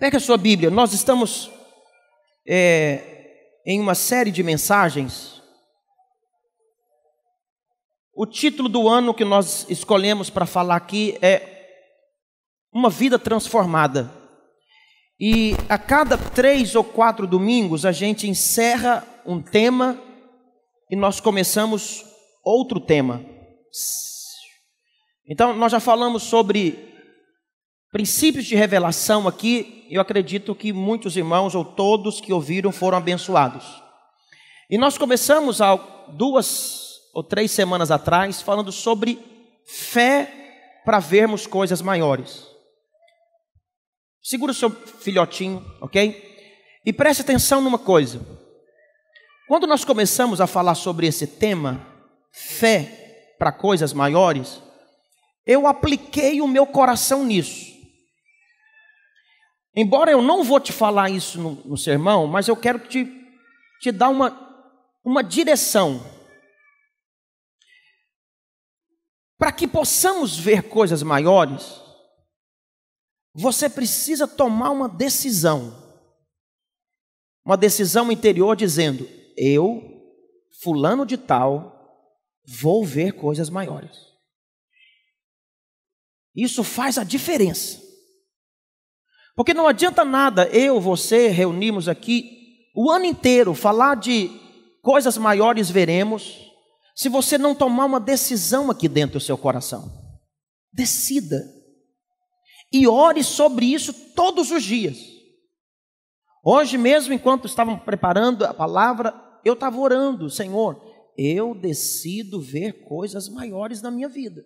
Pega a sua Bíblia, nós estamos em uma série de mensagens. O título do ano que nós escolhemos para falar aqui é Uma Vida Transformada. E a cada 3 ou 4 domingos a gente encerra um tema e nós começamos outro tema. Então nós já falamos sobre princípios de revelação aqui. Eu acredito que muitos irmãos ou todos que ouviram foram abençoados. E nós começamos há 2 ou 3 semanas atrás falando sobre fé para vermos coisas maiores. Segura o seu filhotinho, ok? E preste atenção numa coisa. Quando nós começamos a falar sobre esse tema, fé para coisas maiores, eu apliquei o meu coração nisso. Embora eu não vou te falar isso no sermão, mas eu quero te dar uma direção. Para que possamos ver coisas maiores, você precisa tomar uma decisão. Uma decisão interior dizendo: eu, fulano de tal, vou ver coisas maiores. Isso faz a diferença. Porque não adianta nada você reunirmos aqui o ano inteiro, falar de coisas maiores veremos, se você não tomar uma decisão aqui dentro do seu coração. Decida. E ore sobre isso todos os dias. Hoje mesmo, enquanto estavam preparando a palavra, eu estava orando: Senhor, eu decido ver coisas maiores na minha vida.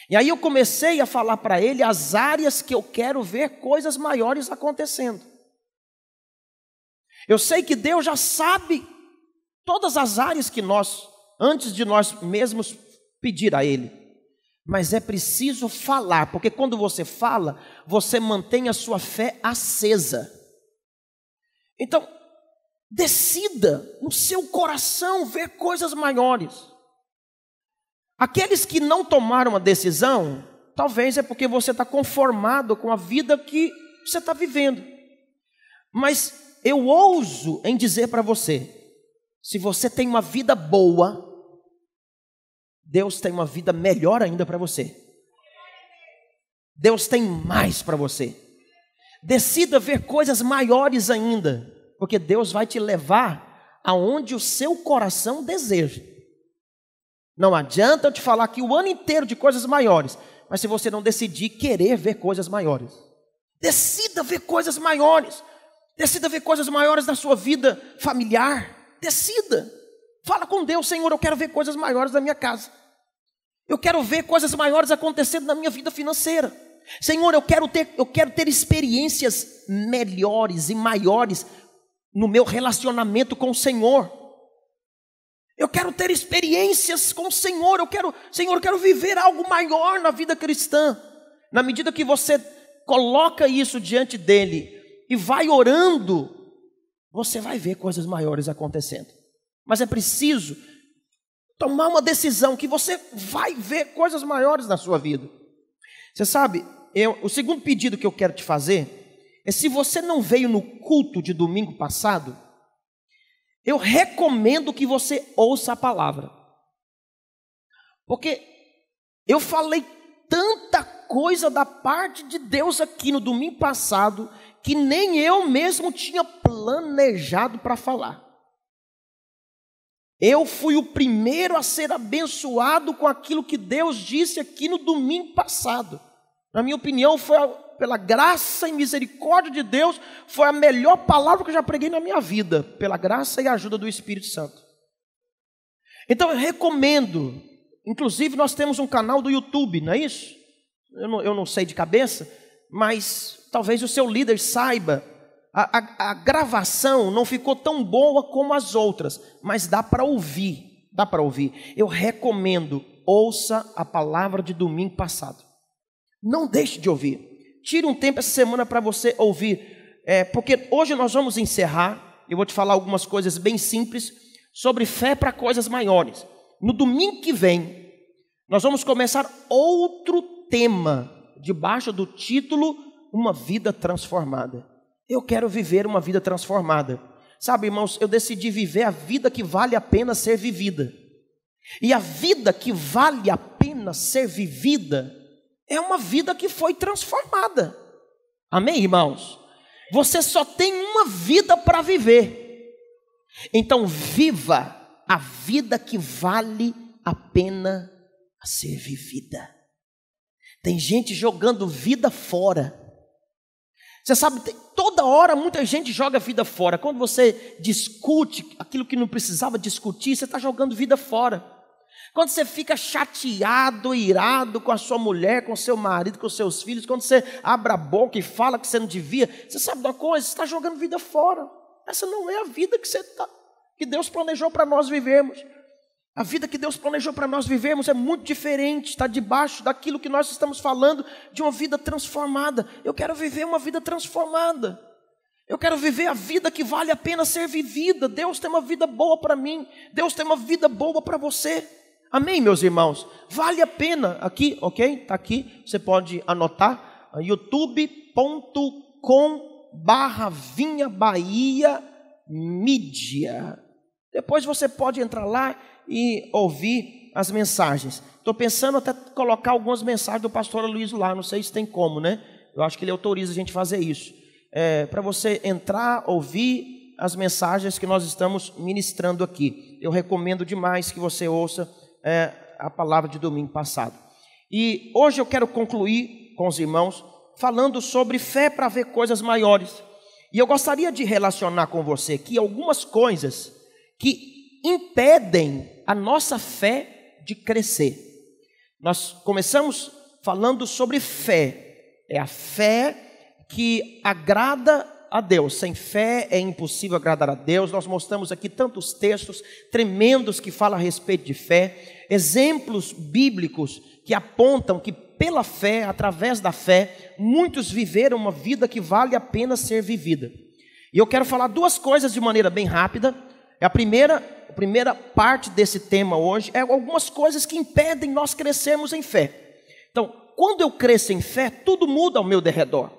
E aí eu comecei a falar para ele as áreas que eu quero ver coisas maiores acontecendo. Eu sei que Deus já sabe todas as áreas que nós, antes de nós mesmos pedir a Ele. Mas é preciso falar, porque quando você fala, você mantém a sua fé acesa. Então, decida no seu coração ver coisas maiores. Aqueles que não tomaram a decisão, talvez é porque você está conformado com a vida que você está vivendo. Mas eu ouso em dizer para você, se você tem uma vida boa, Deus tem uma vida melhor ainda para você. Deus tem mais para você. Decida ver coisas maiores ainda, porque Deus vai te levar aonde o seu coração deseja. Não adianta eu te falar aqui o ano inteiro de coisas maiores, mas se você não decidir querer ver coisas maiores. Decida ver coisas maiores. Decida ver coisas maiores na sua vida familiar. Decida. Fala com Deus: Senhor, eu quero ver coisas maiores na minha casa. Eu quero ver coisas maiores acontecendo na minha vida financeira. Senhor, eu quero ter experiências melhores e maiores no meu relacionamento com o Senhor. Eu quero ter experiências com o Senhor. Senhor, eu quero viver algo maior na vida cristã. Na medida que você coloca isso diante dele e vai orando, você vai ver coisas maiores acontecendo. Mas é preciso tomar uma decisão que você vai ver coisas maiores na sua vida. Você sabe, o segundo pedido que eu quero te fazer é: se você não veio no culto de domingo passado, eu recomendo que você ouça a palavra. Porque eu falei tanta coisa da parte de Deus aqui no domingo passado que nem eu mesmo tinha planejado para falar. Eu fui o primeiro a ser abençoado com aquilo que Deus disse aqui no domingo passado. Na minha opinião, pela graça e misericórdia de Deus, foi a melhor palavra que eu já preguei na minha vida, pela graça e ajuda do Espírito Santo. Então eu recomendo, inclusive nós temos um canal do YouTube, não é isso? Eu não sei de cabeça, mas talvez o seu líder saiba. A gravação não ficou tão boa como as outras, mas dá para ouvir, Eu recomendo, ouça a palavra de domingo passado. Não deixe de ouvir. Tire um tempo essa semana para você ouvir, porque hoje nós vamos encerrar. Eu vou te falar algumas coisas bem simples sobre fé para coisas maiores. No domingo que vem, nós vamos começar outro tema, debaixo do título uma vida transformada. Eu quero viver uma vida transformada. Sabe, irmãos, eu decidi viver a vida que vale a pena ser vivida. E a vida que vale a pena ser vivida é uma vida que foi transformada. Amém, irmãos? Você só tem uma vida para viver. Então viva a vida que vale a pena ser vivida. Tem gente jogando vida fora. Você sabe, toda hora muita gente joga vida fora. Quando você discute aquilo que não precisava discutir, você está jogando vida fora. Quando você fica chateado, irado com a sua mulher, com o seu marido, com os seus filhos, quando você abre a boca e fala que você não devia, você sabe de uma coisa? Você está jogando vida fora. Essa não é a vida que Deus planejou para nós vivermos. A vida que Deus planejou para nós vivermos é muito diferente, está debaixo daquilo que nós estamos falando, de uma vida transformada. Eu quero viver uma vida transformada. Eu quero viver a vida que vale a pena ser vivida. Deus tem uma vida boa para mim. Deus tem uma vida boa para você. Amém, meus irmãos? Vale a pena. Aqui, ok? Está aqui. Você pode anotar. youtube.com/Vinha Bahia Mídia. Depois você pode entrar lá e ouvir as mensagens. Estou pensando até colocar algumas mensagens do pastor Aloysio lá. Não sei se tem como, né? Eu acho que ele autoriza a gente fazer isso. Para você entrar, ouvir as mensagens que nós estamos ministrando aqui. Eu recomendo demais que você ouça a palavra de domingo passado. E hoje eu quero concluir com os irmãos falando sobre fé para ver coisas maiores. E eu gostaria de relacionar com você aqui algumas coisas que impedem a nossa fé de crescer. Nós começamos falando sobre fé. É a fé que agrada a Deus. Sem fé é impossível agradar a Deus. Nós mostramos aqui tantos textos tremendos que falam a respeito de fé, exemplos bíblicos que apontam que pela fé, através da fé, muitos viveram uma vida que vale a pena ser vivida. E eu quero falar duas coisas de maneira bem rápida. A primeira parte desse tema hoje é algumas coisas que impedem nós crescermos em fé. Então, quando eu cresço em fé, tudo muda ao meu derredor.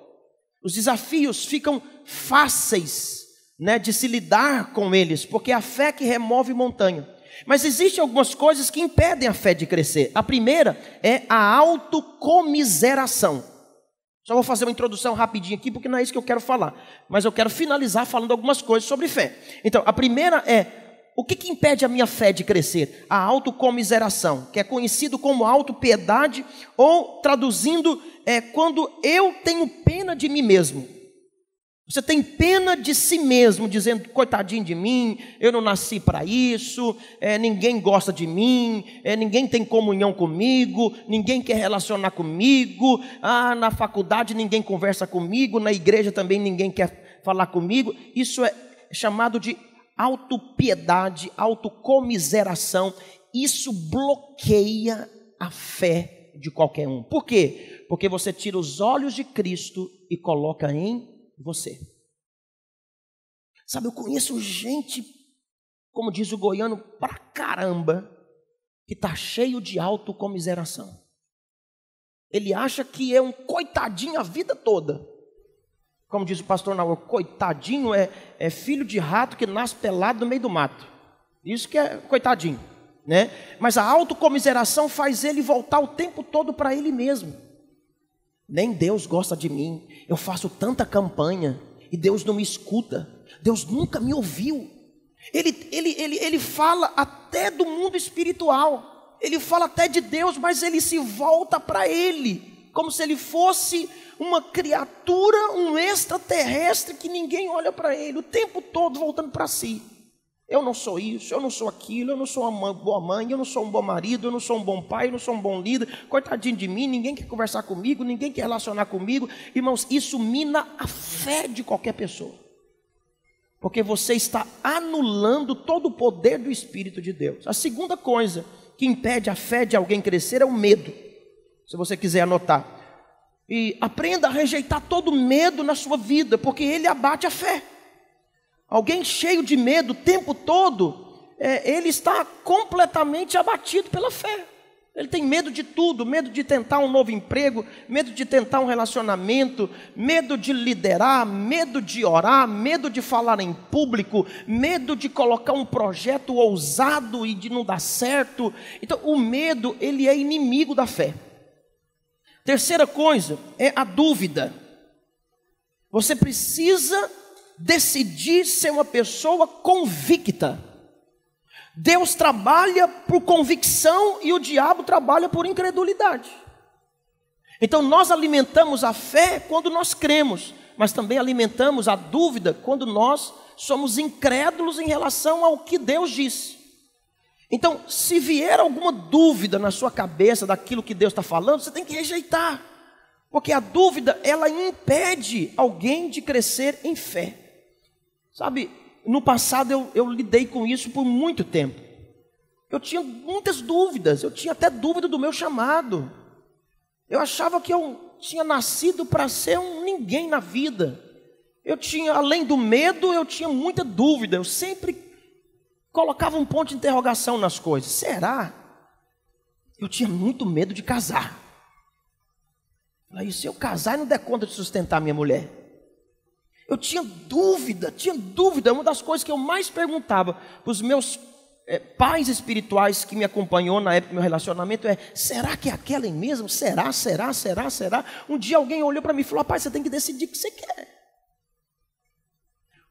Os desafios ficam fáceis, né, de se lidar com eles, porque é a fé que remove montanha. Mas existem algumas coisas que impedem a fé de crescer. A primeira é a autocomiseração. Só vou fazer uma introdução rapidinho aqui, porque não é isso que eu quero falar. Mas eu quero finalizar falando algumas coisas sobre fé. Então, a primeira é, o que impede a minha fé de crescer? A autocomiseração, que é conhecido como autopiedade, ou traduzindo, quando eu tenho pena de mim mesmo. Você tem pena de si mesmo, dizendo, coitadinho de mim, eu não nasci para isso, ninguém gosta de mim, ninguém tem comunhão comigo, ninguém quer relacionar comigo, na faculdade ninguém conversa comigo, na igreja também ninguém quer falar comigo. Isso é chamado de autopiedade, autocomiseração. Isso bloqueia a fé de qualquer um. Por quê? Porque você tira os olhos de Cristo e coloca em você. Sabe, eu conheço gente, como diz o goiano, pra caramba, que está cheio de autocomiseração. Ele acha que é um coitadinho a vida toda. Como diz o pastor Naur, coitadinho é filho de rato que nasce pelado no meio do mato. Isso que é coitadinho, né? Mas a autocomiseração faz ele voltar o tempo todo para ele mesmo. Nem Deus gosta de mim. Eu faço tanta campanha e Deus não me escuta. Deus nunca me ouviu. Ele fala até do mundo espiritual. Ele fala até de Deus, mas ele se volta para ele, como se ele fosse uma criatura, um extraterrestre que ninguém olha para ele, o tempo todo voltando para si. Eu não sou isso, eu não sou aquilo, eu não sou uma boa mãe, eu não sou um bom marido, eu não sou um bom pai, eu não sou um bom líder, coitadinho de mim, ninguém quer conversar comigo, ninguém quer relacionar comigo. Irmãos, isso mina a fé de qualquer pessoa, porque você está anulando todo o poder do Espírito de Deus. A segunda coisa que impede a fé de alguém crescer é o medo, se você quiser anotar. E aprenda a rejeitar todo medo na sua vida, porque ele abate a fé. Alguém cheio de medo o tempo todo, ele está completamente abatido pela fé. Ele tem medo de tudo, medo de tentar um novo emprego, medo de tentar um relacionamento, medo de liderar, medo de orar, medo de falar em público, medo de colocar um projeto ousado e de não dar certo. Então, o medo, ele é inimigo da fé. Terceira coisa é a dúvida. Você precisa decidir ser uma pessoa convicta. Deus trabalha por convicção e o diabo trabalha por incredulidade. Então nós alimentamos a fé quando nós cremos, mas também alimentamos a dúvida quando nós somos incrédulos em relação ao que Deus disse. Então, se vier alguma dúvida na sua cabeça daquilo que Deus está falando, você tem que rejeitar, porque a dúvida, ela impede alguém de crescer em fé. Sabe, no passado eu lidei com isso por muito tempo. Eu tinha muitas dúvidas, eu tinha até dúvida do meu chamado. Eu achava que eu tinha nascido para ser um ninguém na vida. Eu tinha, além do medo, eu tinha muita dúvida. Eu sempre colocava um ponto de interrogação nas coisas. Será? Eu tinha muito medo de casar. Aí, se eu casar e não der conta de sustentar minha mulher? Eu tinha dúvida. Uma das coisas que eu mais perguntava para os meus pais espirituais que me acompanhou na época do meu relacionamento é: será que é aquela mesmo? Será? Um dia alguém olhou para mim e falou: rapaz, você tem que decidir o que você quer.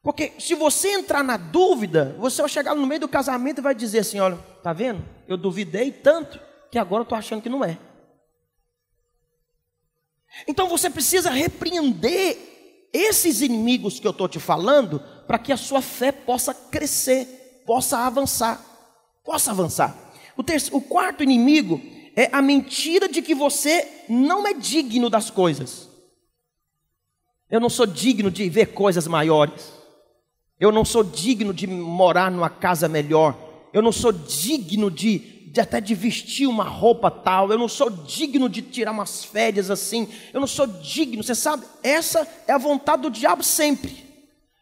Porque se você entrar na dúvida, você vai chegar no meio do casamento e vai dizer assim: olha, tá vendo? Eu duvidei tanto que agora eu estou achando que não é. Então você precisa repreender esses inimigos que eu estou te falando, para que a sua fé possa crescer, possa avançar. O quarto inimigo é a mentira de que você não é digno das coisas. Eu não sou digno de ver coisas maiores. Eu não sou digno de morar numa casa melhor. Eu não sou digno de até de vestir uma roupa tal. Eu não sou digno de tirar umas férias assim. Eu não sou digno. Você sabe, essa é a vontade do diabo sempre.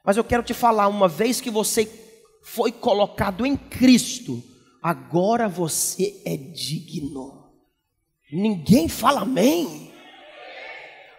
Mas eu quero te falar, uma vez que você foi colocado em Cristo, agora você é digno. Ninguém fala amém.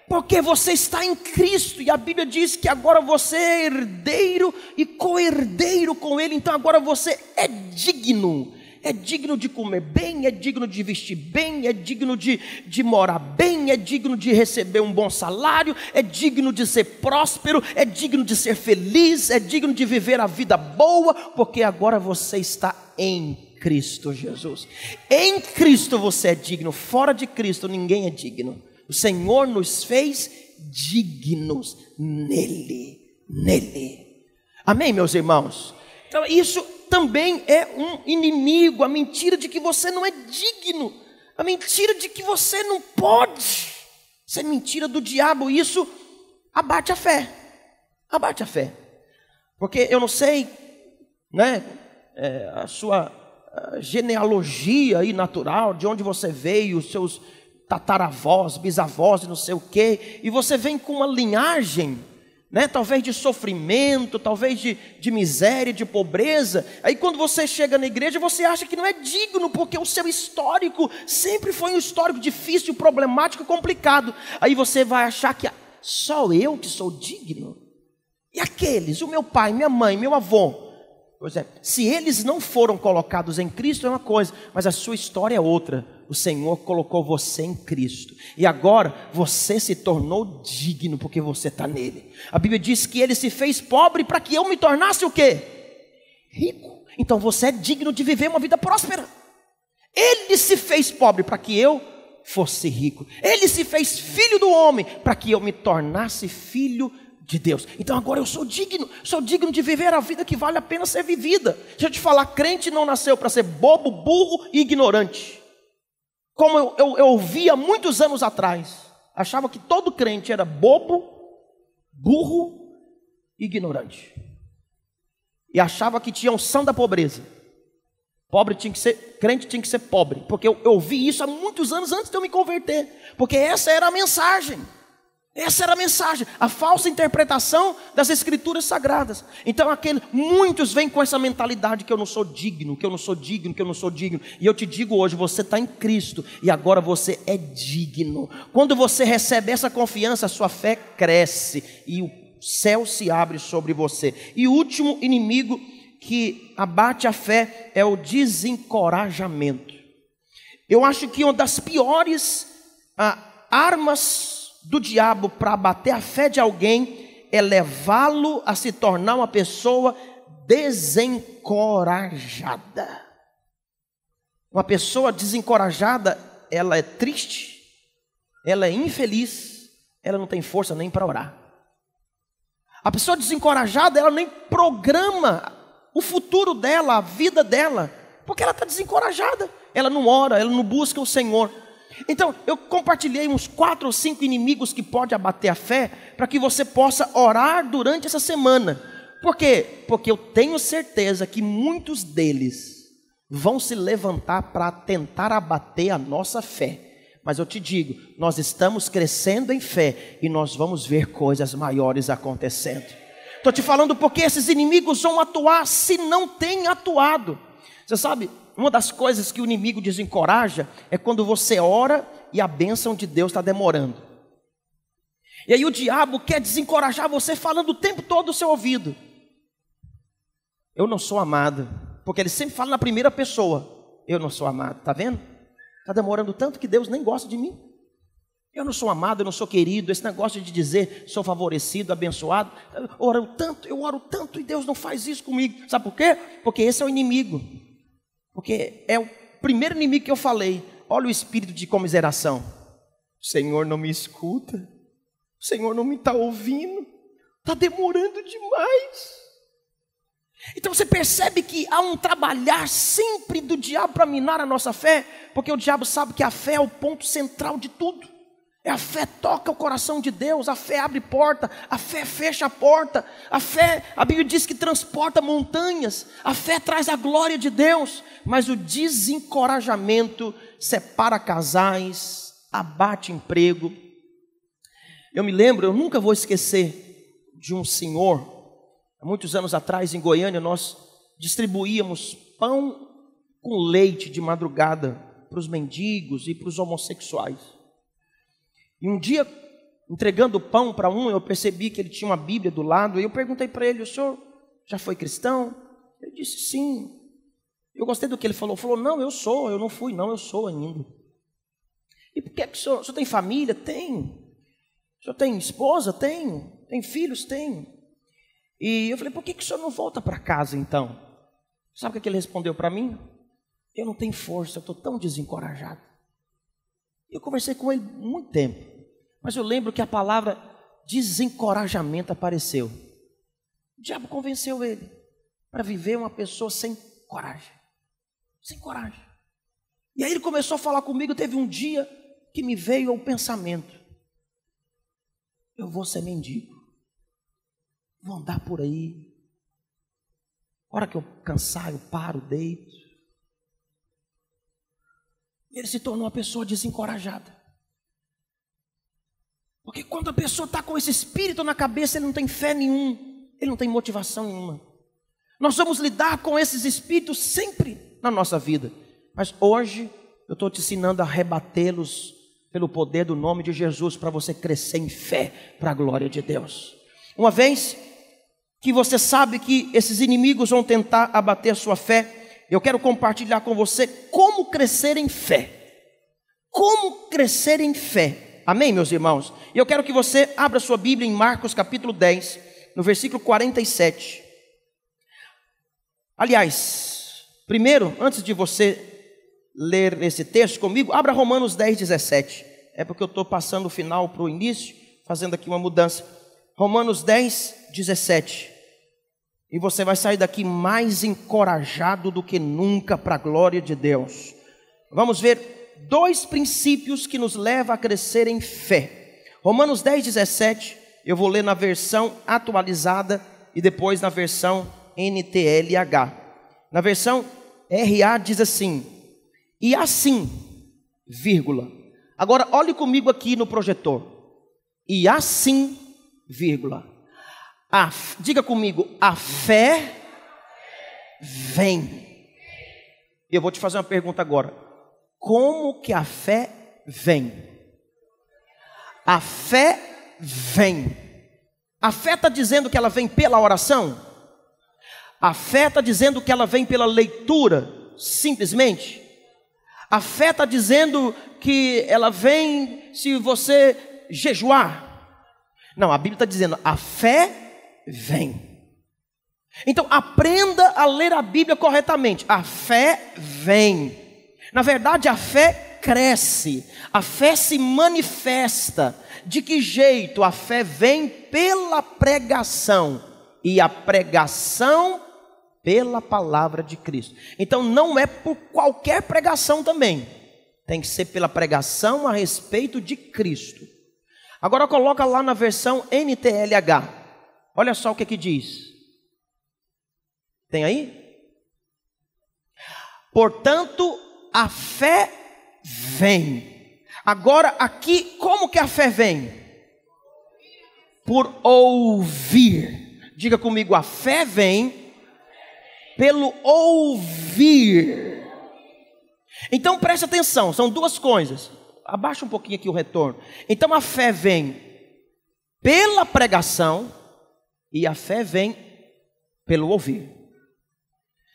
Porque você está em Cristo, e a Bíblia diz que agora você é herdeiro e co-herdeiro com Ele. Então agora você é digno. É digno de comer bem, é digno de vestir bem, é digno de morar bem, é digno de receber um bom salário, é digno de ser próspero, é digno de ser feliz, é digno de viver a vida boa, porque agora você está em Cristo Jesus. Em Cristo você é digno, fora de Cristo ninguém é digno. O Senhor nos fez dignos nele. Amém, meus irmãos? Então isso também é um inimigo, a mentira de que você não é digno, a mentira de que você não pode. Isso é mentira do diabo, isso abate a fé, porque eu não sei, né, a sua genealogia aí natural, de onde você veio, os seus tataravós, bisavós e não sei o quê, e você vem com uma linhagem, né, talvez de sofrimento, talvez de miséria, de pobreza. Aí quando você chega na igreja, você acha que não é digno, porque o seu histórico sempre foi um histórico difícil, problemático, complicado. Aí você vai achar que só eu que sou digno. E aqueles, o meu pai, minha mãe, meu avô, pois é, se eles não foram colocados em Cristo é uma coisa, mas a sua história é outra. O Senhor colocou você em Cristo, e agora você se tornou digno, porque você está nele. A Bíblia diz que ele se fez pobre para que eu me tornasse o quê? Rico. Então você é digno de viver uma vida próspera. Ele se fez pobre para que eu fosse rico. Ele se fez filho do homem para que eu me tornasse filho de Deus. Então agora eu sou digno de viver a vida que vale a pena ser vivida. Deixa eu te falar, crente não nasceu para ser bobo, burro e ignorante. Como eu ouvia muitos anos atrás, achava que todo crente era bobo, burro e ignorante. E achava que tinha unção da pobreza. Crente tinha que ser pobre. Porque eu ouvi isso há muitos anos antes de eu me converter. Porque essa era a mensagem. Essa era a mensagem, a falsa interpretação das escrituras sagradas. Então muitos vêm com essa mentalidade que eu não sou digno, que eu não sou digno, que eu não sou digno. E eu te digo hoje, você está em Cristo e agora você é digno. Quando você recebe essa confiança, a sua fé cresce e o céu se abre sobre você. E o último inimigo que abate a fé é o desencorajamento. Eu acho que uma das piores armas do diabo para abater a fé de alguém é levá-lo a se tornar uma pessoa desencorajada. Uma pessoa desencorajada, ela é triste, ela é infeliz, ela não tem força nem para orar. A pessoa desencorajada, ela nem programa o futuro dela, a vida dela, porque ela está desencorajada, ela não ora, ela não busca o Senhor. Então, eu compartilhei uns 4 ou 5 inimigos que podem abater a fé, para que você possa orar durante essa semana. Por quê? Porque eu tenho certeza que muitos deles vão se levantar para tentar abater a nossa fé. Mas eu te digo, nós estamos crescendo em fé e nós vamos ver coisas maiores acontecendo. Estou te falando porque esses inimigos vão atuar se não têm atuado. Você sabe, uma das coisas que o inimigo desencoraja é quando você ora e a bênção de Deus está demorando. E aí o diabo quer desencorajar você falando o tempo todo no seu ouvido: eu não sou amado. Porque ele sempre fala na primeira pessoa: eu não sou amado. Está vendo? Está demorando tanto que Deus nem gosta de mim. Eu não sou amado, eu não sou querido. Esse negócio de dizer sou favorecido, abençoado, eu oro tanto e Deus não faz isso comigo. Sabe por quê? Porque esse é o inimigo. Porque é o primeiro inimigo que eu falei. Olha o espírito de comiseração. O Senhor não me escuta, o Senhor não me está ouvindo, está demorando demais. Então você percebe que há um trabalhar sempre do diabo para minar a nossa fé, porque o diabo sabe que a fé é o ponto central de tudo. A fé toca o coração de Deus, a fé abre porta, a fé fecha a porta, a fé, a Bíblia diz que transporta montanhas, a fé traz a glória de Deus, mas o desencorajamento separa casais, abate emprego. Eu me lembro, eu nunca vou esquecer de um senhor, há muitos anos atrás em Goiânia, nós distribuíamos pão com leite de madrugada para os mendigos e para os homossexuais. E um dia, entregando o pão para um, eu percebi que ele tinha uma Bíblia do lado, e eu perguntei para ele: o senhor já foi cristão? Ele disse sim. Eu gostei do que ele falou. Falou: não, eu não fui não, eu sou ainda. E por que o senhor tem família? Tenho. O senhor tem esposa? Tenho. Tem filhos? Tenho. E eu falei: por que o senhor não volta para casa então? Sabe o que ele respondeu para mim? Eu não tenho força, eu estou tão desencorajado. Eu conversei com ele muito tempo, mas eu lembro que a palavra desencorajamento apareceu. O diabo convenceu ele para viver uma pessoa sem coragem. Sem coragem. E aí ele começou a falar comigo. Teve um dia que me veio ao pensamento: eu vou ser mendigo, vou andar por aí, a hora que eu cansar eu paro, deito. Ele se tornou uma pessoa desencorajada. Porque quando a pessoa está com esse espírito na cabeça, ele não tem fé nenhuma, ele não tem motivação nenhuma. Nós vamos lidar com esses espíritos sempre na nossa vida. Mas hoje eu estou te ensinando a rebatê-los pelo poder do nome de Jesus, para você crescer em fé para a glória de Deus. Uma vez que você sabe que esses inimigos vão tentar abater a sua fé, eu quero compartilhar com você como crescer em fé. Como crescer em fé. Amém, meus irmãos? E eu quero que você abra sua Bíblia em Marcos capítulo 10, no versículo 47. Aliás, primeiro, antes de você ler esse texto comigo, abra Romanos 10, 17. É porque eu estou passando o final para o início, fazendo aqui uma mudança. Romanos 10, 17. E você vai sair daqui mais encorajado do que nunca para a glória de Deus. Vamos ver 2 princípios que nos levam a crescer em fé. Romanos 10, 17, eu vou ler na versão atualizada e depois na versão NTLH. Na versão RA diz assim: e assim, vírgula. Agora olhe comigo aqui no projetor. E assim, vírgula. Diga comigo, a fé vem. Eu vou te fazer uma pergunta agora. Como que a fé vem? A fé vem. A fé está dizendo que ela vem pela oração? A fé está dizendo que ela vem pela leitura, simplesmente? A fé está dizendo que ela vem se você jejuar? Não, a Bíblia está dizendo, a fé vem. Então aprenda a ler a Bíblia corretamente. A fé vem. Na verdade, a fé cresce, a fé se manifesta. De que jeito? A fé vem pela pregação, e a pregação pela palavra de Cristo. Então não é por qualquer pregação também, tem que ser pela pregação a respeito de Cristo. Agora coloca lá na versão NTLH, olha só o que diz. Tem aí? Portanto, a fé vem. Agora aqui, como que a fé vem? Por ouvir. Diga comigo, a fé vem pelo ouvir. Então preste atenção, são duas coisas. Abaixa um pouquinho aqui o retorno. Então a fé vem pela pregação e a fé vem pelo ouvir.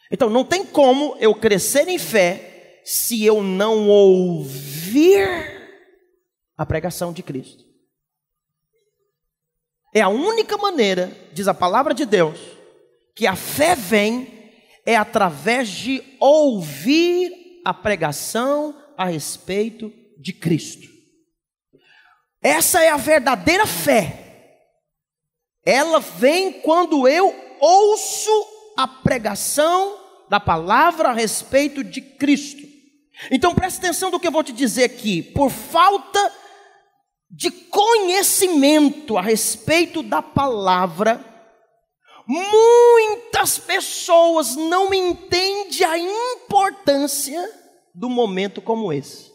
Então não tem como eu crescer em fé se eu não ouvir a pregação de Cristo. É a única maneira, diz a palavra de Deus, que a fé vem é através de ouvir a pregação a respeito de Cristo. Essa é a verdadeira fé. Ela vem quando eu ouço a pregação da palavra a respeito de Cristo. Então preste atenção do que eu vou te dizer aqui. Por falta de conhecimento a respeito da palavra, muitas pessoas não entendem a importância do momento como esse.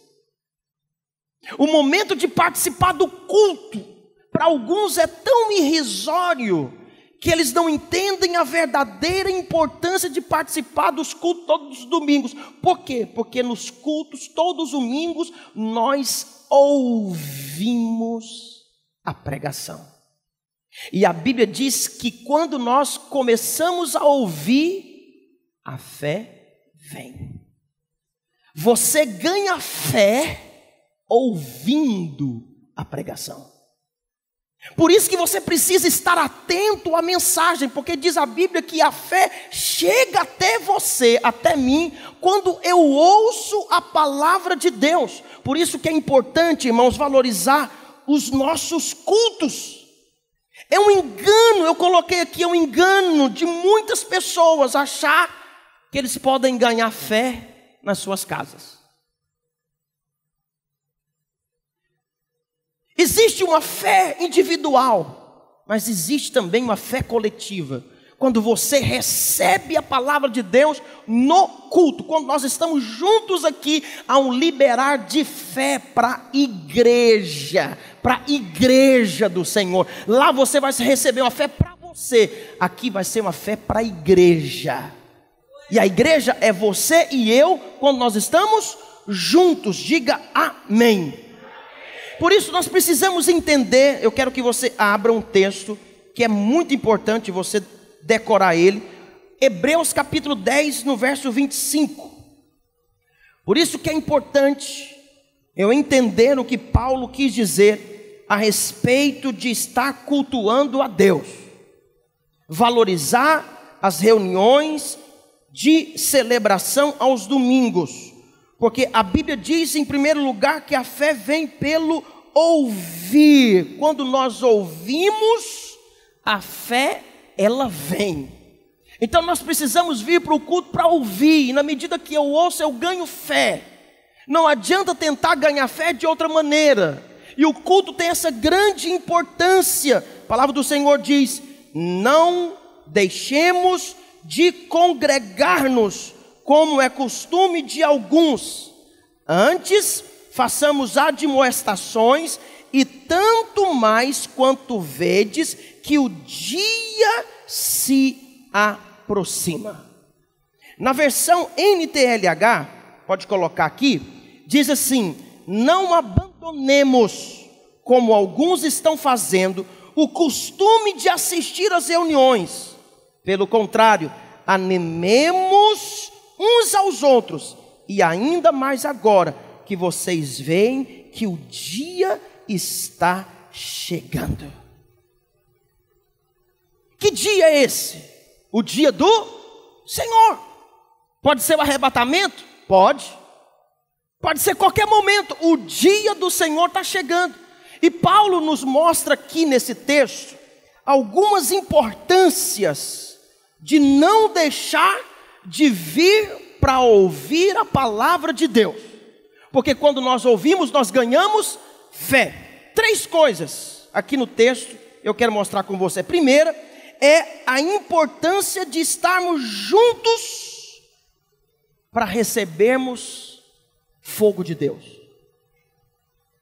O momento de participar do culto, para alguns é tão irrisório, que eles não entendem a verdadeira importância de participar dos cultos todos os domingos. Por quê? Porque nos cultos, todos os domingos, nós ouvimos a pregação. E a Bíblia diz que quando nós começamos a ouvir, a fé vem. Você ganha fé ouvindo a pregação. Por isso que você precisa estar atento à mensagem, porque diz a Bíblia que a fé chega até você, até mim, quando eu ouço a palavra de Deus. Por isso que é importante, irmãos, valorizar os nossos cultos. É um engano, eu coloquei aqui, é um engano de muitas pessoas achar que eles podem ganhar fé nas suas casas. Existe uma fé individual, mas existe também uma fé coletiva. Quando você recebe a palavra de Deus no culto, quando nós estamos juntos aqui, há um liberar de fé para a igreja do Senhor. Lá você vai receber uma fé para você, aqui vai ser uma fé para a igreja. E a igreja é você e eu, quando nós estamos juntos. Diga amém. Por isso nós precisamos entender, eu quero que você abra um texto que é muito importante você decorar ele. Hebreus capítulo 10, no verso 25. Por isso que é importante eu entender o que Paulo quis dizer a respeito de estar cultuando a Deus. Valorizar as reuniões de celebração aos domingos. Porque a Bíblia diz em primeiro lugar que a fé vem pelo ouvir. Quando nós ouvimos, a fé, ela vem. Então nós precisamos vir para o culto para ouvir. E na medida que eu ouço, eu ganho fé. Não adianta tentar ganhar fé de outra maneira. E o culto tem essa grande importância. A palavra do Senhor diz: não deixemos de congregar-nos, como é costume de alguns. Antes, façamos admoestações, e tanto tanto mais quanto vedes que o dia se aproxima. Na versão NTLH, pode colocar aqui, diz assim: não abandonemos, como alguns estão fazendo, o costume de assistir às reuniões. Pelo contrário, animemos uns aos outros, e ainda mais agora que vocês veem que o dia está chegando. Que dia é esse? O dia do Senhor. Pode ser o arrebatamento? Pode. Pode ser qualquer momento. O dia do Senhor está chegando. E Paulo nos mostra aqui nesse texto algumas importâncias de não deixar de vir para ouvir a palavra de Deus. Porque quando nós ouvimos, nós ganhamos fé. 3 coisas aqui no texto eu quero mostrar com você. Primeira é a importância de estarmos juntos para recebermos fogo de Deus.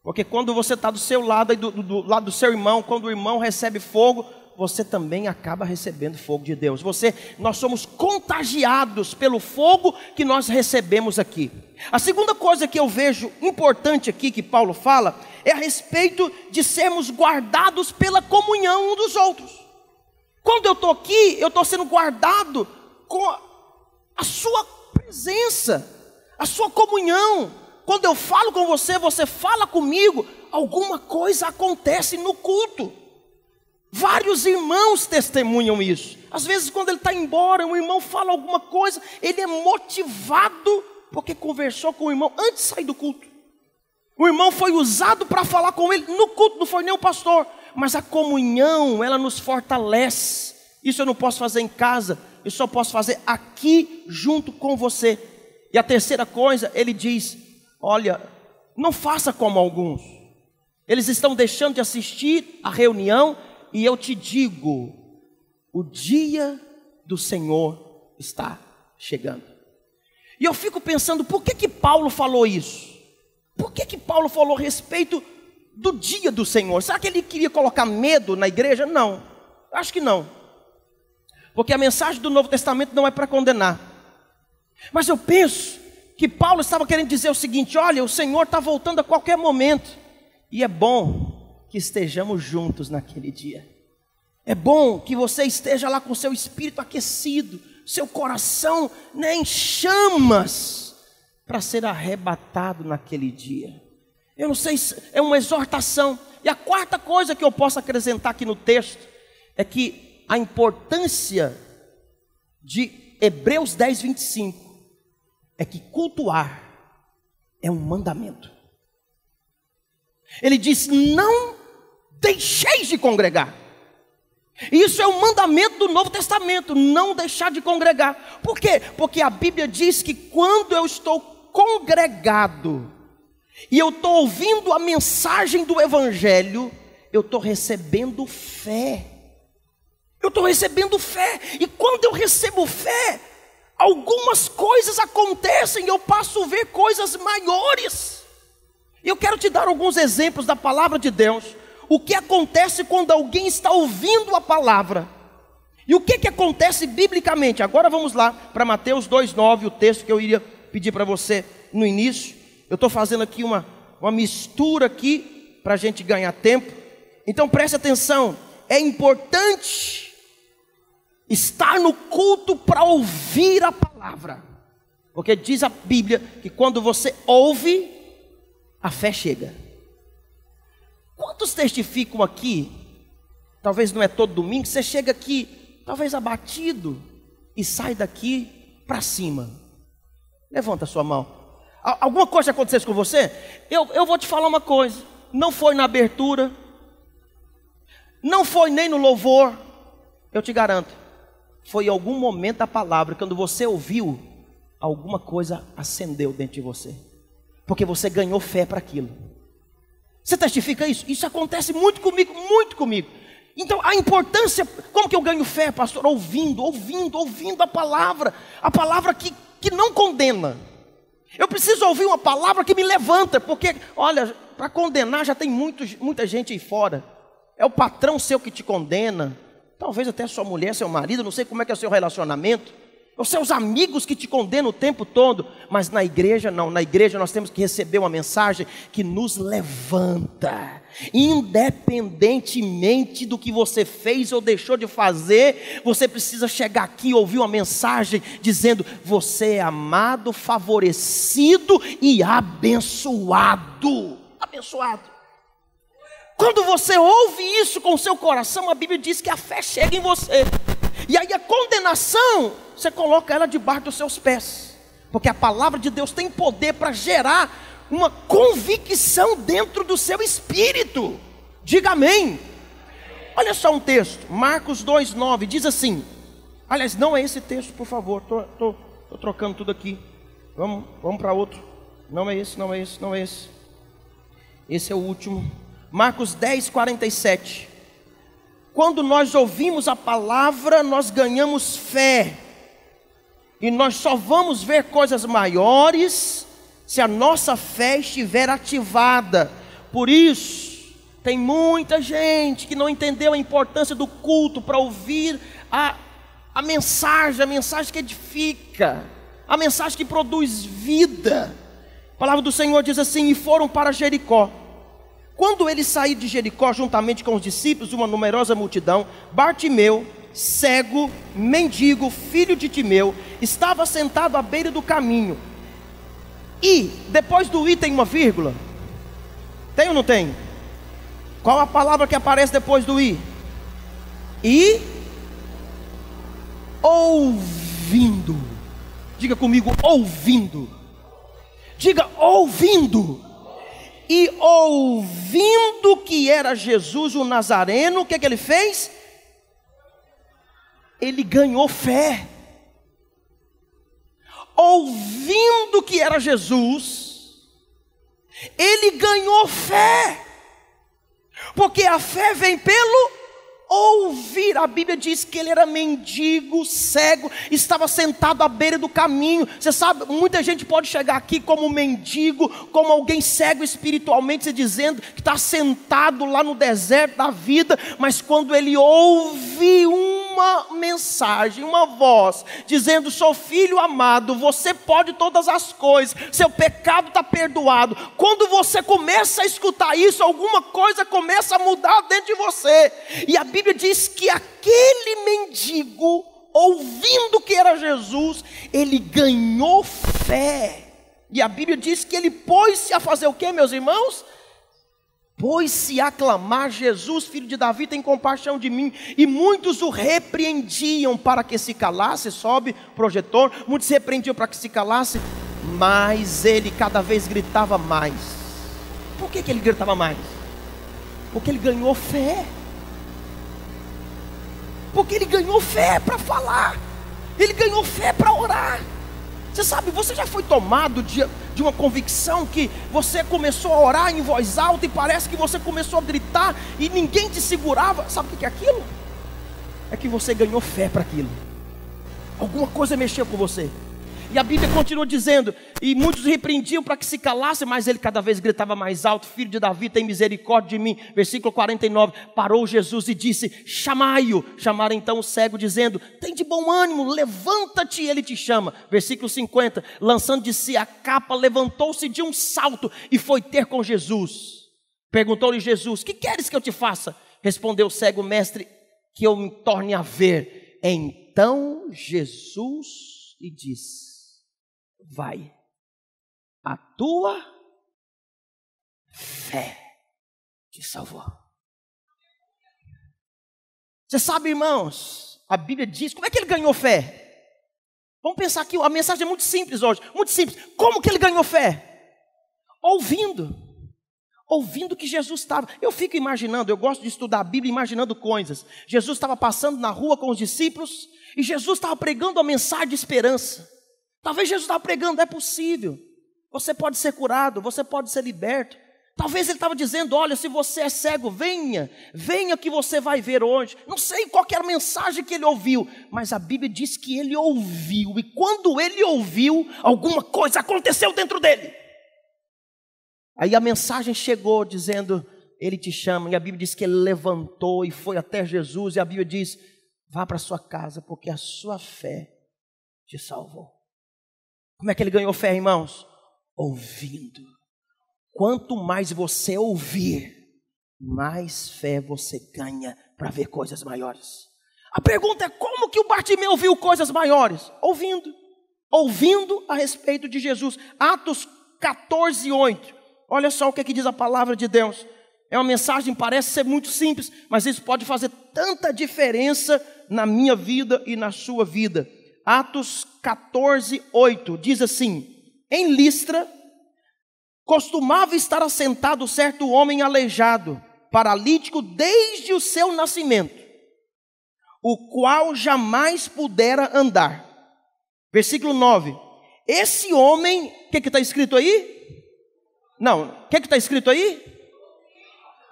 Porque quando você está do seu lado e do lado do seu irmão, quando o irmão recebe fogo, você também acaba recebendo fogo de Deus. Nós somos contagiados pelo fogo que nós recebemos aqui. A segunda coisa que eu vejo importante aqui que Paulo fala é a respeito de sermos guardados pela comunhão uns dos outros. Quando eu estou aqui, eu estou sendo guardado com a sua presença, a sua comunhão. Quando eu falo com você, você fala comigo, alguma coisa acontece no culto. Vários irmãos testemunham isso. Às vezes quando ele está embora, um irmão fala alguma coisa, ele é motivado porque conversou com o irmão antes de sair do culto. O irmão foi usado para falar com ele no culto, não foi nem o pastor. Mas a comunhão, ela nos fortalece. Isso eu não posso fazer em casa, eu só posso fazer aqui junto com você. E a terceira coisa, ele diz: olha, não faça como alguns. Eles estão deixando de assistir a reunião. E eu te digo, o dia do Senhor está chegando. E eu fico pensando, por que Paulo falou isso? Por que Paulo falou a respeito do dia do Senhor? Será que ele queria colocar medo na igreja? Não, acho que não. Porque a mensagem do Novo Testamento não é para condenar. Mas eu penso que Paulo estava querendo dizer o seguinte: olha, o Senhor está voltando a qualquer momento. E é bom que estejamos juntos naquele dia. É bom que você esteja lá com seu espírito aquecido, seu coração em chamas, para ser arrebatado naquele dia. Eu não sei se é uma exortação. E a quarta coisa que eu posso acrescentar aqui no texto é que a importância de Hebreus 10, 25 é que cultuar é um mandamento. Ele diz: não deixeis de congregar. Isso é um mandamento do Novo Testamento, não deixar de congregar. Por quê? Porque a Bíblia diz que quando eu estou congregado e eu estou ouvindo a mensagem do Evangelho, eu estou recebendo fé. Eu estou recebendo fé. E quando eu recebo fé, algumas coisas acontecem e eu passo a ver coisas maiores. Eu quero te dar alguns exemplos da palavra de Deus. O que acontece quando alguém está ouvindo a palavra? E o que acontece biblicamente? Agora vamos lá para Mateus 2,9, o texto que eu iria pedir para você no início. Eu estou fazendo aqui uma mistura aqui para a gente ganhar tempo. Então preste atenção, é importante estar no culto para ouvir a palavra. Porque diz a Bíblia que quando você ouve, a fé chega. Quantos testificam aqui? Talvez não é todo domingo, você chega aqui, talvez abatido, e sai daqui para cima. Levanta a sua mão. Alguma coisa acontecesse com você? Eu vou te falar uma coisa. Não foi na abertura, não foi nem no louvor. Eu te garanto, foi em algum momento da palavra, quando você ouviu, alguma coisa acendeu dentro de você. Porque você ganhou fé para aquilo. Você testifica isso? Isso acontece muito comigo, muito comigo. Então a importância, como que eu ganho fé, pastor? Ouvindo a palavra que não condena. Eu preciso ouvir uma palavra que me levanta, porque, olha, para condenar já tem muita gente aí fora. É o patrão seu que te condena, talvez até sua mulher, seu marido, não sei como é que é o seu relacionamento. Os seus amigos que te condenam o tempo todo. Mas na igreja não, na igreja nós temos que receber uma mensagem que nos levanta. Independentemente do que você fez ou deixou de fazer, você precisa chegar aqui e ouvir uma mensagem dizendo: você é amado, favorecido e abençoado. Abençoado. Quando você ouve isso com o seu coração, a Bíblia diz que a fé chega em você. E aí a condenação, você coloca ela debaixo dos seus pés. Porque a palavra de Deus tem poder para gerar uma convicção dentro do seu espírito. Diga amém. Olha só um texto, Marcos 2,9, diz assim. Aliás, não é esse texto, por favor. Estou trocando tudo aqui. Vamos para outro. Não é esse, não é esse, não é esse. Esse é o último. Marcos 10:47. Quando nós ouvimos a palavra, nós ganhamos fé. E nós só vamos ver coisas maiores se a nossa fé estiver ativada. Por isso, tem muita gente que não entendeu a importância do culto para ouvir a mensagem que edifica, a mensagem que produz vida. A palavra do Senhor diz assim: e foram para Jericó. Quando ele saiu de Jericó, juntamente com os discípulos, uma numerosa multidão, Bartimeu, cego, mendigo, filho de Timeu, estava sentado à beira do caminho. E, depois do i tem uma vírgula? Tem ou não tem? Qual a palavra que aparece depois do i? E ouvindo. Diga comigo, ouvindo. Diga, ouvindo. E ouvindo que era Jesus o Nazareno, o que ele fez? Ele ganhou fé. Ouvindo que era Jesus, ele ganhou fé. Porque a fé vem pelo ouvir. A Bíblia diz que ele era mendigo, cego, estava sentado à beira do caminho. Você sabe, muita gente pode chegar aqui como mendigo, como alguém cego espiritualmente, se dizendo que está sentado lá no deserto da vida, mas quando ele ouve uma mensagem, uma voz, dizendo: sou filho amado, você pode todas as coisas, seu pecado está perdoado. Quando você começa a escutar isso, alguma coisa começa a mudar dentro de você. E a Bíblia diz que aquele mendigo, ouvindo que era Jesus, ele ganhou fé. E a Bíblia diz que ele pôs-se a fazer o que, meus irmãos? Pôs-se a clamar: Jesus, filho de Davi, tem compaixão de mim. E muitos o repreendiam para que se calasse. Sobe projetor. Muitos repreendiam para que se calasse, mas ele cada vez gritava mais. Por que ele gritava mais? Porque ele ganhou fé. Porque ele ganhou fé para falar, ele ganhou fé para orar. Você sabe, você já foi tomado de uma convicção que você começou a orar em voz alta e parece que você começou a gritar e ninguém te segurava. Sabe o que é aquilo? É que você ganhou fé para aquilo. Alguma coisa mexeu com você. E a Bíblia continua dizendo: e muitos repreendiam para que se calasse, mas ele cada vez gritava mais alto: filho de Davi, tem misericórdia de mim. Versículo 49, parou Jesus e disse: chamai-o. Chamaram então o cego, dizendo: tem de bom ânimo, levanta-te, ele te chama. Versículo 50, lançando de si a capa, levantou-se de um salto e foi ter com Jesus. Perguntou-lhe Jesus: que queres que eu te faça? Respondeu o cego: mestre, que eu me torne a ver. Então Jesus lhe disse: vai, a tua fé te salvou. Você sabe, irmãos, a Bíblia diz, como é que ele ganhou fé? Vamos pensar aqui, a mensagem é muito simples hoje, muito simples. Como que ele ganhou fé? Ouvindo que Jesus estava. Eu fico imaginando, eu gosto de estudar a Bíblia imaginando coisas. Jesus estava passando na rua com os discípulos e Jesus estava pregando a mensagem de esperança. Talvez Jesus estava pregando: é possível, você pode ser curado, você pode ser liberto. Talvez ele estava dizendo: olha, se você é cego, venha que você vai ver hoje. Não sei qual que era a mensagem que ele ouviu, mas a Bíblia diz que ele ouviu. E quando ele ouviu, alguma coisa aconteceu dentro dele. Aí a mensagem chegou dizendo, ele te chama, e a Bíblia diz que ele levantou e foi até Jesus, e a Bíblia diz, vá para sua casa, porque a sua fé te salvou. Como é que ele ganhou fé, irmãos? Ouvindo. Quanto mais você ouvir, mais fé você ganha para ver coisas maiores. A pergunta é, como que o Bartimeu viu coisas maiores? Ouvindo. Ouvindo a respeito de Jesus. Atos 14:8. Olha só o que diz a palavra de Deus. É uma mensagem, parece ser muito simples, mas isso pode fazer tanta diferença na minha vida e na sua vida. Atos 14:8 diz assim: em Listra costumava estar assentado certo homem aleijado, paralítico desde o seu nascimento, o qual jamais pudera andar. Versículo 9. Esse homem, o que está escrito aí? Não, o que está escrito aí?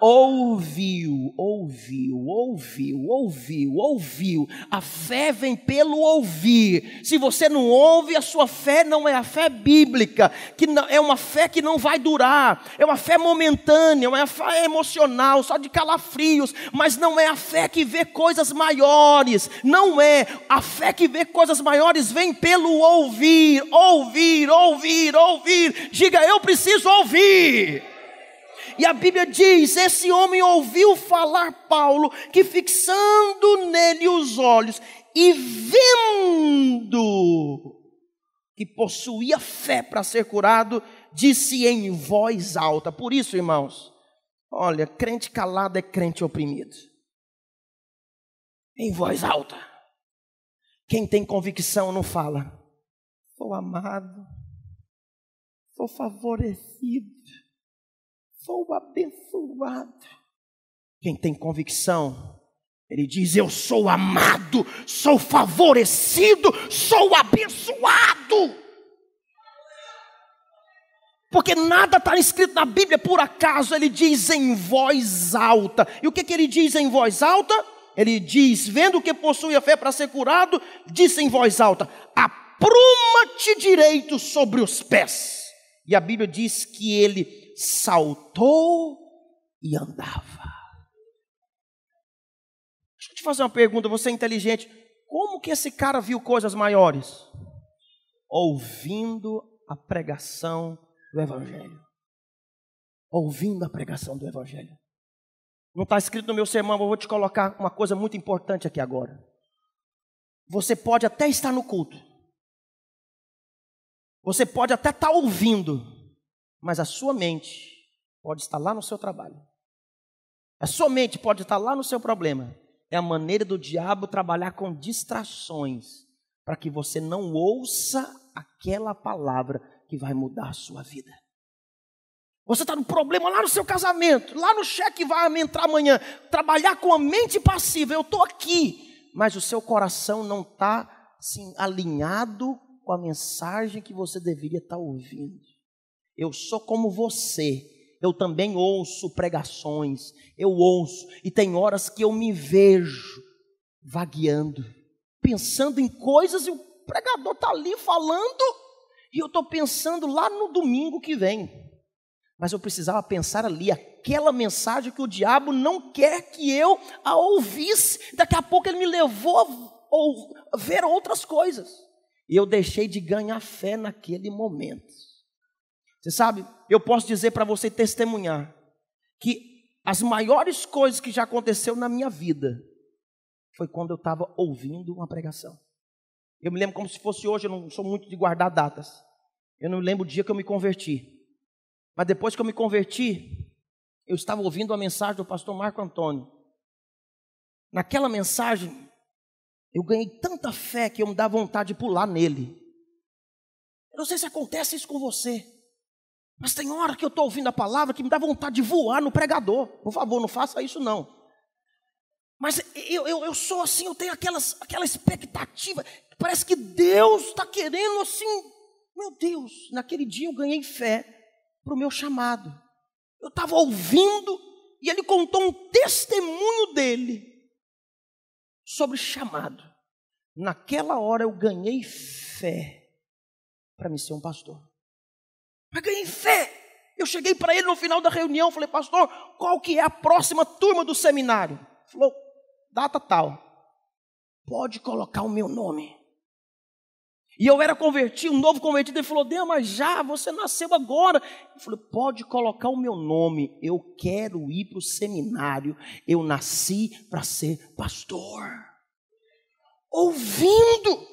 Ouviu. A fé vem pelo ouvir. Se você não ouve, a sua fé não é a fé bíblica, que não, é uma fé que não vai durar, é uma fé momentânea, é uma fé emocional, só de calafrios, mas não é a fé que vê coisas maiores. Não é. A fé que vê coisas maiores vem pelo ouvir. Diga, eu preciso ouvir. E a Bíblia diz, esse homem ouviu falar Paulo, que fixando nele os olhos e vendo que possuía fé para ser curado, disse em voz alta. Por isso, irmãos, olha, crente calado é crente oprimido. Em voz alta. Quem tem convicção não fala. Sou amado, sou favorecido, sou abençoado. Quem tem convicção, ele diz, eu sou amado, sou favorecido, sou abençoado. Porque nada está escrito na Bíblia por acaso. Ele diz em voz alta. E o que ele diz em voz alta? Ele diz, vendo que possui a fé para ser curado, disse em voz alta, apruma-te direito sobre os pés. E a Bíblia diz que ele saltou e andava. Deixa eu te fazer uma pergunta, você é inteligente. Como que esse cara viu coisas maiores? Ouvindo a pregação do Evangelho. Ouvindo a pregação do Evangelho. Não está escrito no meu sermão, mas eu vou te colocar uma coisa muito importante aqui agora. Você pode até estar no culto. Você pode até estar ouvindo, mas a sua mente pode estar lá no seu trabalho. A sua mente pode estar lá no seu problema. É a maneira do diabo trabalhar com distrações, para que você não ouça aquela palavra que vai mudar a sua vida. Você está no problema lá no seu casamento, lá no cheque vai entrar amanhã. Trabalhar com a mente passiva, eu estou aqui, mas o seu coração não está assim, alinhado com a mensagem que você deveria estar ouvindo. Eu sou como você, eu também ouço pregações, eu ouço, e tem horas que eu me vejo vagueando, pensando em coisas, e o pregador está ali falando, e eu estou pensando lá no domingo que vem. Mas eu precisava pensar ali, aquela mensagem que o diabo não quer que eu a ouvisse. Daqui a pouco ele me levou a ver outras coisas. E eu deixei de ganhar fé naquele momento. Você sabe, eu posso dizer para você testemunhar, que as maiores coisas que já aconteceu na minha vida, foi quando eu estava ouvindo uma pregação. Eu me lembro como se fosse hoje, eu não sou muito de guardar datas. Eu não lembro o dia que eu me converti. Mas depois que eu me converti, eu estava ouvindo a mensagem do pastor Marco Antônio. Naquela mensagem, eu ganhei tanta fé que eu me dava vontade de pular nele. Eu não sei se acontece isso com você, mas tem hora que eu estou ouvindo a palavra que me dá vontade de voar no pregador. Por favor, não faça isso não. Mas eu sou assim, eu tenho aquela expectativa. Parece que Deus está querendo assim. Meu Deus, naquele dia eu ganhei fé para o meu chamado. Eu estava ouvindo e ele contou um testemunho dele sobre chamado. Naquela hora eu ganhei fé para me ser um pastor. Mas ganhei fé. Eu cheguei para ele no final da reunião, falei, pastor, qual que é a próxima turma do seminário? Ele falou, data tal. Pode colocar o meu nome. E eu era convertido, um novo convertido. Ele falou, Deus, mas já, você nasceu agora. Eu falei, pode colocar o meu nome. Eu quero ir para o seminário. Eu nasci para ser pastor. Ouvindo.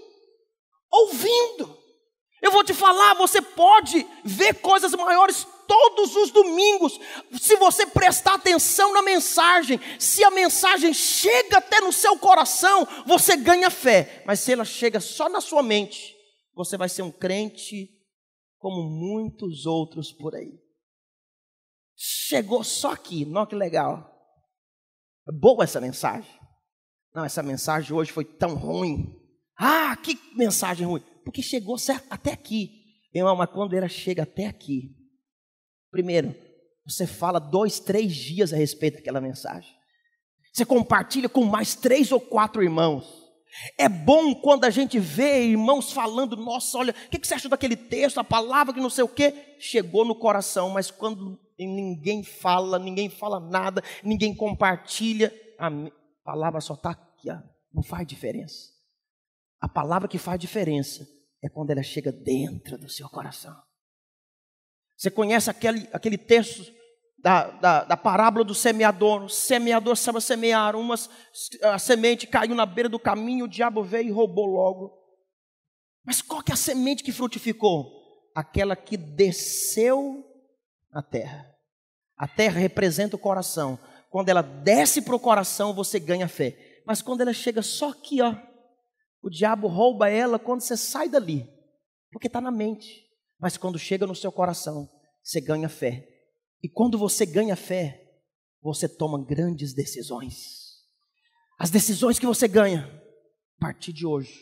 Eu vou te falar, você pode ver coisas maiores todos os domingos, se você prestar atenção na mensagem. Se a mensagem chega até no seu coração, você ganha fé. Mas se ela chega só na sua mente, você vai ser um crente como muitos outros por aí. Chegou só aqui, não, que legal. É boa essa mensagem. Não, essa mensagem hoje foi tão ruim. Ah, que mensagem ruim. Porque chegou até aqui. Irmão, mas quando ela chega até aqui, primeiro, você fala 2, 3 dias a respeito daquela mensagem. Você compartilha com mais 3 ou 4 irmãos. É bom quando a gente vê irmãos falando, nossa, olha, o que você achou daquele texto, a palavra que não sei o quê, chegou no coração, mas quando ninguém fala nada, ninguém compartilha, a palavra só está aqui, ó, não faz diferença. A palavra que faz diferença é quando ela chega dentro do seu coração. Você conhece aquele texto da parábola do semeador? O semeador estava a semear, a semente caiu na beira do caminho, o diabo veio e roubou logo. Mas qual que é a semente que frutificou? Aquela que desceu na terra. A terra representa o coração. Quando ela desce para o coração, você ganha fé. Mas quando ela chega só aqui, ó, o diabo rouba ela quando você sai dali, porque está na mente. Mas quando chega no seu coração, você ganha fé. E quando você ganha fé, você toma grandes decisões. As decisões que você ganha, a partir de hoje,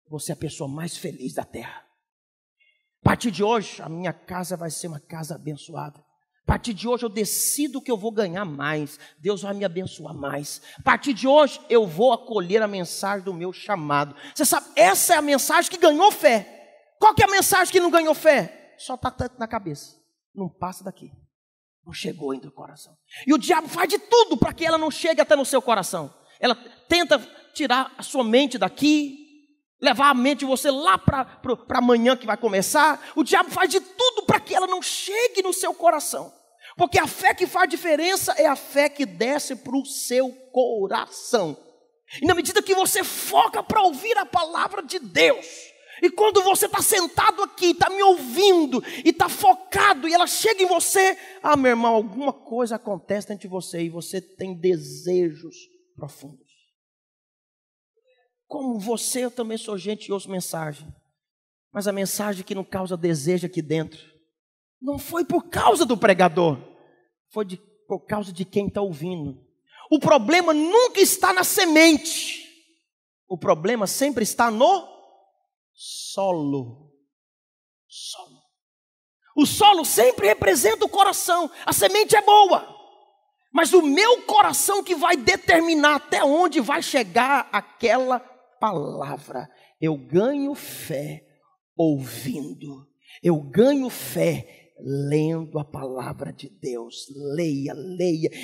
você é a pessoa mais feliz da terra. A partir de hoje, a minha casa vai ser uma casa abençoada. A partir de hoje eu decido que eu vou ganhar mais. Deus vai me abençoar mais. A partir de hoje eu vou acolher a mensagem do meu chamado. Você sabe, essa é a mensagem que ganhou fé. Qual que é a mensagem que não ganhou fé? Só está na cabeça. Não passa daqui. Não chegou ainda no coração. E o diabo faz de tudo para que ela não chegue até no seu coração. Ela tenta tirar a sua mente daqui, levar a mente de você lá para amanhã que vai começar. O diabo faz de tudo para que ela não chegue no seu coração. Porque a fé que faz diferença é a fé que desce para o seu coração. E na medida que você foca para ouvir a palavra de Deus, e quando você está sentado aqui, está me ouvindo, e está focado, e ela chega em você, ah, meu irmão, alguma coisa acontece dentro de você, e você tem desejos profundos. Como você, eu também sou gente e ouço mensagem, mas a mensagem que não causa desejo aqui dentro, não foi por causa do pregador, foi por causa de quem está ouvindo. O problema nunca está na semente, o problema sempre está no solo. O solo sempre representa o coração. A semente é boa, mas o meu coração que vai determinar até onde vai chegar aquela palavra. Eu ganho fé ouvindo. Eu ganho fé lendo a palavra de Deus. Leia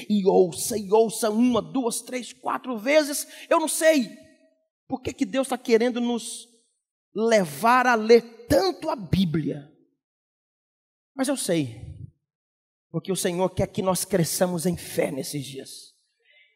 e ouça 1, 2, 3, 4 vezes. Eu não sei por que Deus está querendo nos levar a ler tanto a Bíblia, mas eu sei, porque o Senhor quer que nós cresçamos em fé nesses dias.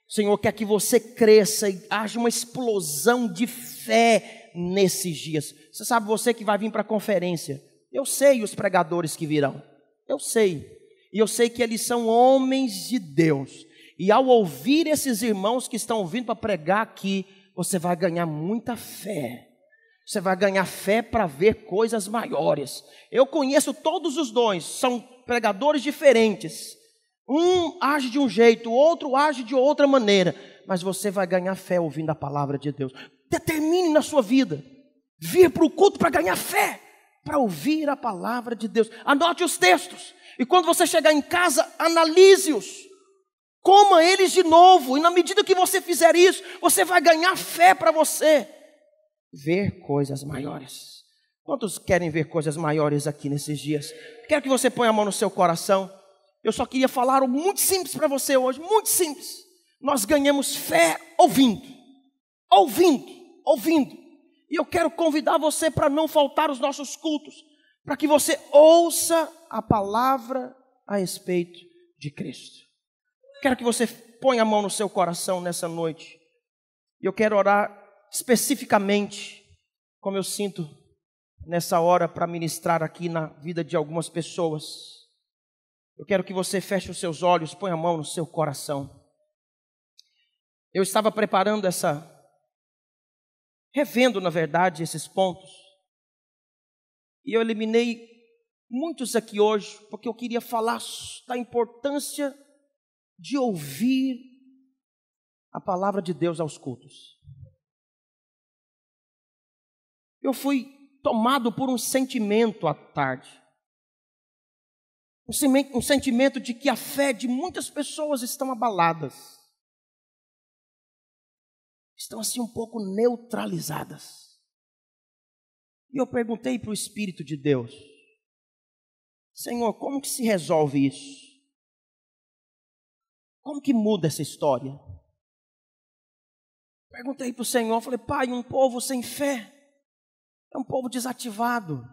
O Senhor quer que você cresça e haja uma explosão de fé nesses dias. Você sabe, você que vai vir para a conferência, eu sei os pregadores que virão, eu sei, e eu sei que eles são homens de Deus, e ao ouvir esses irmãos que estão vindo para pregar aqui, você vai ganhar muita fé. Você vai ganhar fé para ver coisas maiores. Eu conheço todos os dons, são pregadores diferentes. Um age de um jeito, o outro age de outra maneira. Mas você vai ganhar fé ouvindo a palavra de Deus. Determine na sua vida vir para o culto para ganhar fé, para ouvir a palavra de Deus. Anote os textos. E quando você chegar em casa, analise-os. Coma eles de novo. E na medida que você fizer isso, você vai ganhar fé para você ver coisas maiores. Quantos querem ver coisas maiores aqui nesses dias? Quero que você ponha a mão no seu coração. Eu só queria falar algo muito simples para você hoje, muito simples. Nós ganhamos fé ouvindo, ouvindo, ouvindo. E eu quero convidar você para não faltar os nossos cultos, para que você ouça a palavra a respeito de Cristo. Quero que você ponha a mão no seu coração nessa noite. E eu quero orar especificamente, como eu sinto nessa hora, para ministrar aqui na vida de algumas pessoas. Eu quero que você feche os seus olhos, ponha a mão no seu coração. Eu estava preparando revendo, na verdade, esses pontos. E eu eliminei muitos aqui hoje, porque eu queria falar da importância de ouvir a palavra de Deus aos cultos. Eu fui tomado por um sentimento à tarde. Um sentimento de que a fé de muitas pessoas estão abaladas. Estão assim um pouco neutralizadas. E eu perguntei para o Espírito de Deus: Senhor, como que se resolve isso? Como que muda essa história? Perguntei para o Senhor, falei: Pai, um povo sem fé é um povo desativado.